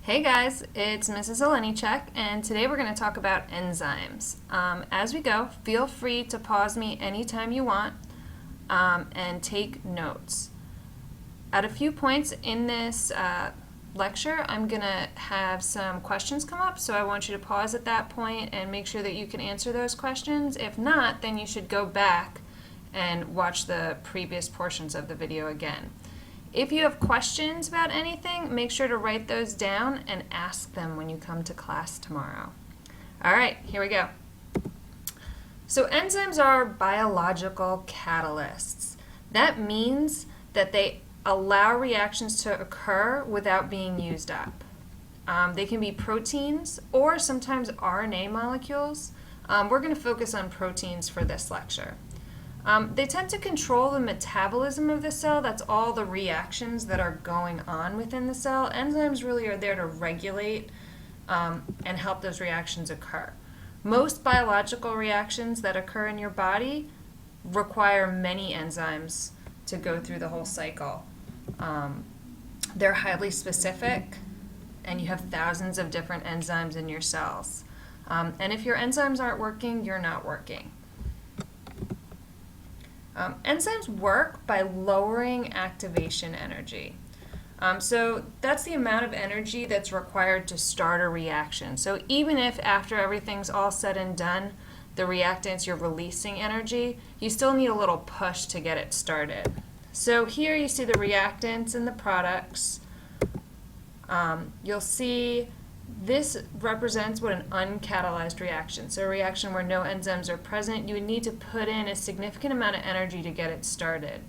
Hey guys, it's Mrs. Olenichek, and today we're going to talk about enzymes. As we go, feel free to pause me anytime you want and take notes. At a few points in this lecture, I'm going to have some questions come up, so I want you to pause at that point and make sure that you can answer those questions. If not, then you should go back and watch the previous portions of the video again. If you have questions about anything, make sure to write those down and ask them when you come to class tomorrow. All right, here we go. So enzymes are biological catalysts. That means that they allow reactions to occur without being used up. They can be proteins or sometimes RNA molecules. We're going to focus on proteins for this lecture. They tend to control the metabolism of the cell. That's all the reactions that are going on within the cell. Enzymes really are there to regulate and help those reactions occur. Most biological reactions that occur in your body require many enzymes to go through the whole cycle. They're highly specific, and you have thousands of different enzymes in your cells. And if your enzymes aren't working, you're not working. Enzymes work by lowering activation energy. So that's the amount of energy that's required to start a reaction. So even if after everything's all said and done, the reactants, you're releasing energy, you still need a little push to get it started. So here you see the reactants and the products. You'll see this represents what an uncatalyzed reaction. So a reaction where no enzymes are present, you would need to put in a significant amount of energy to get it started.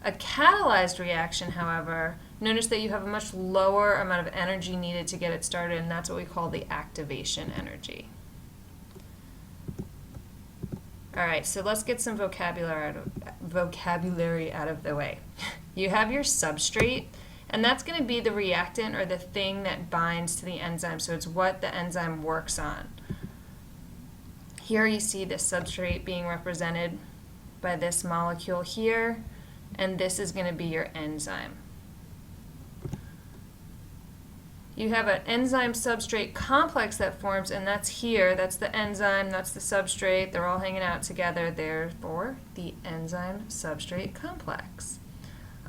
A catalyzed reaction, however, notice that you have a much lower amount of energy needed to get it started, and that's what we call the activation energy. All right, so let's get some vocabulary out of the way. You have your substrate, and that's going to be the reactant or the thing that binds to the enzyme, so it's what the enzyme works on. Here you see the substrate being represented by this molecule here, and this is going to be your enzyme. You have an enzyme-substrate complex that forms, and that's here. That's the enzyme, that's the substrate. They're all hanging out together, therefore the enzyme-substrate complex.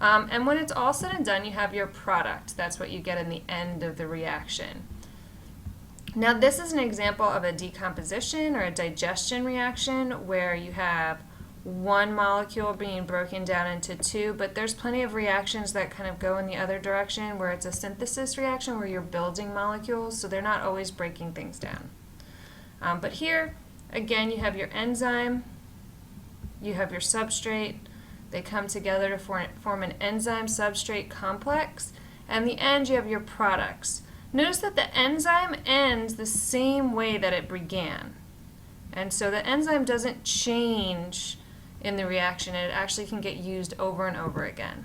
And when it's all said and done, you have your product. That's what you get in the end of the reaction. Now this is an example of a decomposition or a digestion reaction where you have one molecule being broken down into two, but there's plenty of reactions that kind of go in the other direction where it's a synthesis reaction where you're building molecules, so they're not always breaking things down. But here, again, you have your enzyme, you have your substrate. They come together to form an enzyme-substrate complex, and in the end you have your products. Notice that the enzyme ends the same way that it began, and so the enzyme doesn't change in the reaction. It actually can get used over and over again.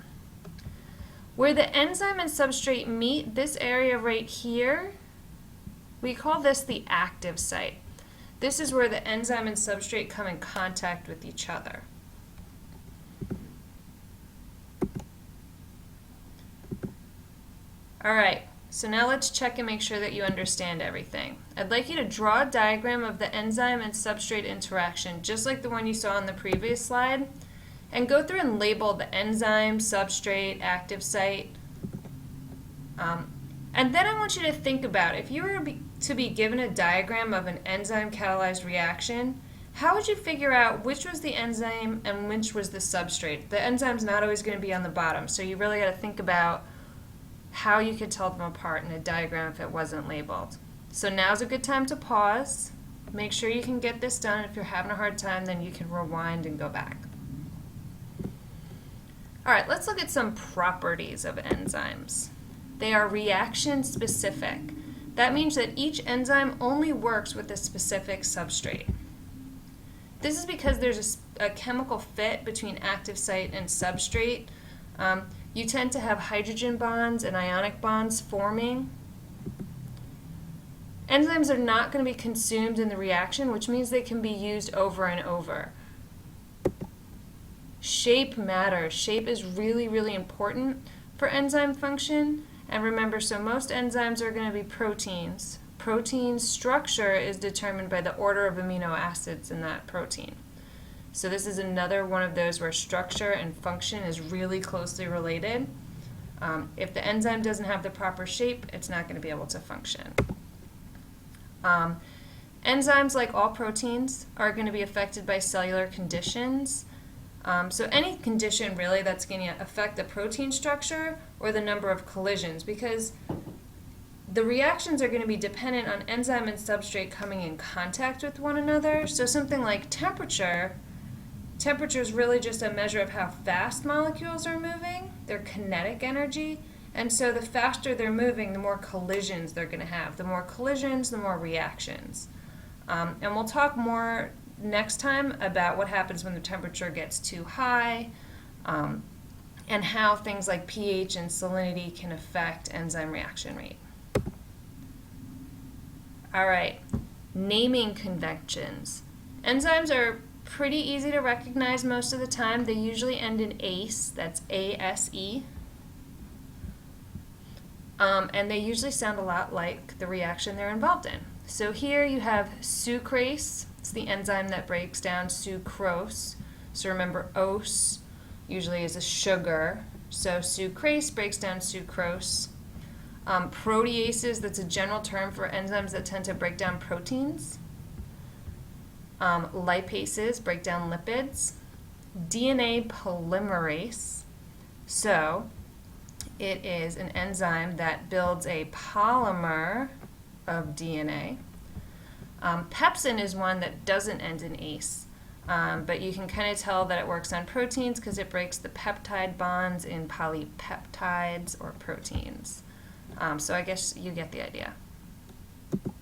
Where the enzyme and substrate meet, this area right here, we call this the active site. This is where the enzyme and substrate come in contact with each other. All right, so now let's check and make sure that you understand everything. I'd like you to draw a diagram of the enzyme and substrate interaction, just like the one you saw on the previous slide, and go through and label the enzyme, substrate, active site. And then I want you to think about, if you were to be given a diagram of an enzyme-catalyzed reaction, how would you figure out which was the enzyme and which was the substrate? The enzyme's not always going to be on the bottom, so you really got to think about how you could tell them apart in a diagram if it wasn't labeled. So now's a good time to pause. Make sure you can get this done. If you're having a hard time, then you can rewind and go back. All right, let's look at some properties of enzymes. They are reaction specific. That means that each enzyme only works with a specific substrate. This is because there's a chemical fit between active site and substrate. You tend to have hydrogen bonds and ionic bonds forming. Enzymes are not going to be consumed in the reaction, which means they can be used over and over. Shape matters. Shape is really, really important. for enzyme function. And remember, so most enzymes are going to be proteins. Protein structure is determined by the order of amino acids in that protein. So this is another one of those where structure and function is really closely related. If the enzyme doesn't have the proper shape, it's not going to be able to function. Enzymes, like all proteins, are going to be affected by cellular conditions. So any condition really that's going to affect the protein structure or the number of collisions, because the reactions are going to be dependent on enzyme and substrate coming in contact with one another. So something like temperature is really just a measure of how fast molecules are moving, their kinetic energy. And so the faster they're moving, the more collisions they're going to have. The more collisions, the more reactions. And we'll talk more next time about what happens when the temperature gets too high, and how things like pH and salinity can affect enzyme reaction rate. All right, naming conventions. Enzymes are pretty easy to recognize most of the time. They usually end in ACE, that's A-S-E. And they usually sound a lot like the reaction they're involved in. So here you have sucrase. It's the enzyme that breaks down sucrose. So remember, ose usually is a sugar. So sucrase breaks down sucrose. Proteases, that's a general term for enzymes that tend to break down proteins. Lipases break down lipids. DNA polymerase. So it is an enzyme that builds a polymer of DNA. Pepsin is one that doesn't end in ACE, but you can kind of tell that it works on proteins because it breaks the peptide bonds in polypeptides or proteins. So I guess you get the idea. All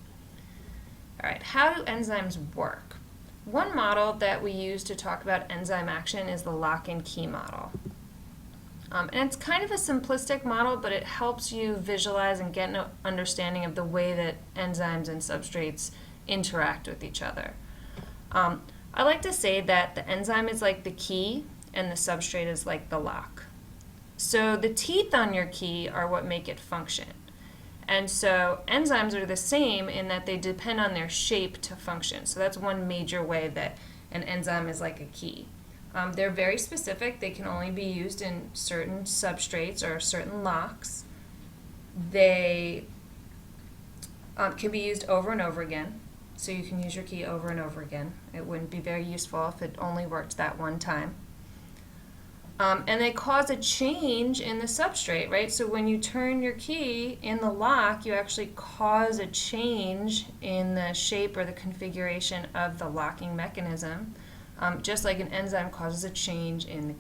right, how do enzymes work? One model that we use to talk about enzyme action is the lock and key model. And it's kind of a simplistic model, but it helps you visualize and get an understanding of the way that enzymes and substrates interact with each other. I like to say that the enzyme is like the key and the substrate is like the lock. So the teeth on your key are what make it function. And so enzymes are the same in that they depend on their shape to function. So that's one major way that an enzyme is like a key. They're very specific. They can only be used in certain substrates or certain locks. They can be used over and over again. So you can use your key over and over again. It wouldn't be very useful if it only worked that one time. And they cause a change in the substrate, right? So when you turn your key in the lock, you actually cause a change in the shape or the configuration of the locking mechanism, just like an enzyme causes a change in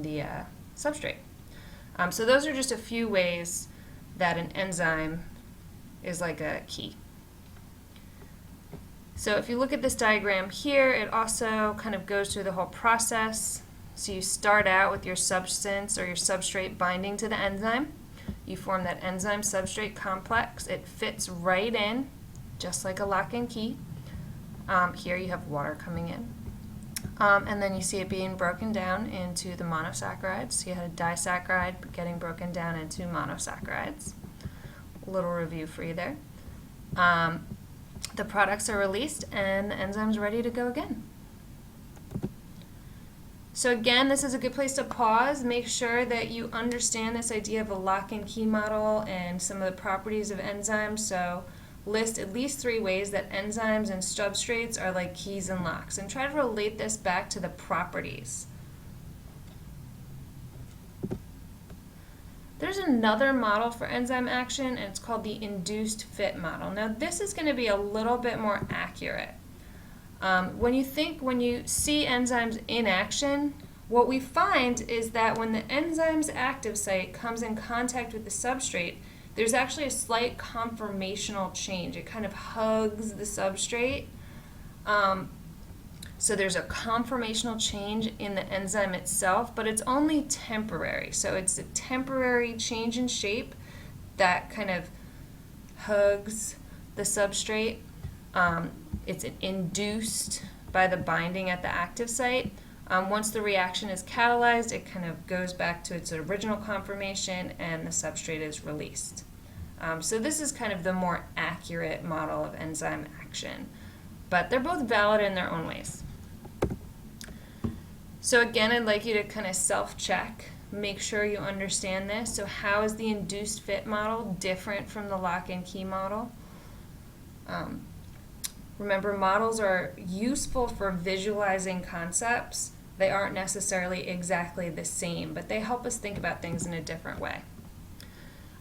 the substrate. So those are just a few ways that an enzyme is like a key. So if you look at this diagram here, it also kind of goes through the whole process. So you start out with your substance or your substrate binding to the enzyme. You form that enzyme substrate complex. It fits right in, just like a lock and key. Here you have water coming in. And then you see it being broken down into the monosaccharides. So you had a disaccharide getting broken down into monosaccharides. A little review for you there. The products are released and the enzyme's ready to go again. So again, this is a good place to pause. Make sure that you understand this idea of a lock and key model and some of the properties of enzymes. So list at least 3 ways that enzymes and substrates are like keys and locks, and try to relate this back to the properties. There's another model for enzyme action, and it's called the induced fit model. Now this is going to be a little bit more accurate. When you see enzymes in action, what we find is that when the enzyme's active site comes in contact with the substrate, there's actually a slight conformational change. It kind of hugs the substrate. So there's a conformational change in the enzyme itself, but it's only temporary. So it's a temporary change in shape that kind of hugs the substrate. It's induced by the binding at the active site. Once the reaction is catalyzed, it kind of goes back to its original conformation and the substrate is released. So this is kind of the more accurate model of enzyme action, but they're both valid in their own ways. So again, I'd like you to kind of self-check, make sure you understand this. So how is the induced fit model different from the lock and key model? Remember, models are useful for visualizing concepts. They aren't necessarily exactly the same, but they help us think about things in a different way.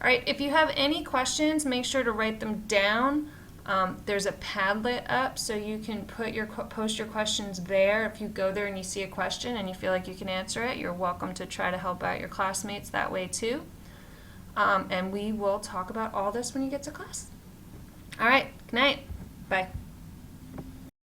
All right, if you have any questions, make sure to write them down. There's a Padlet up, so you can post your questions there. If you go there and you see a question and you feel like you can answer it, you're welcome to try to help out your classmates that way too. And we will talk about all this when you get to class. All right, good night. Bye.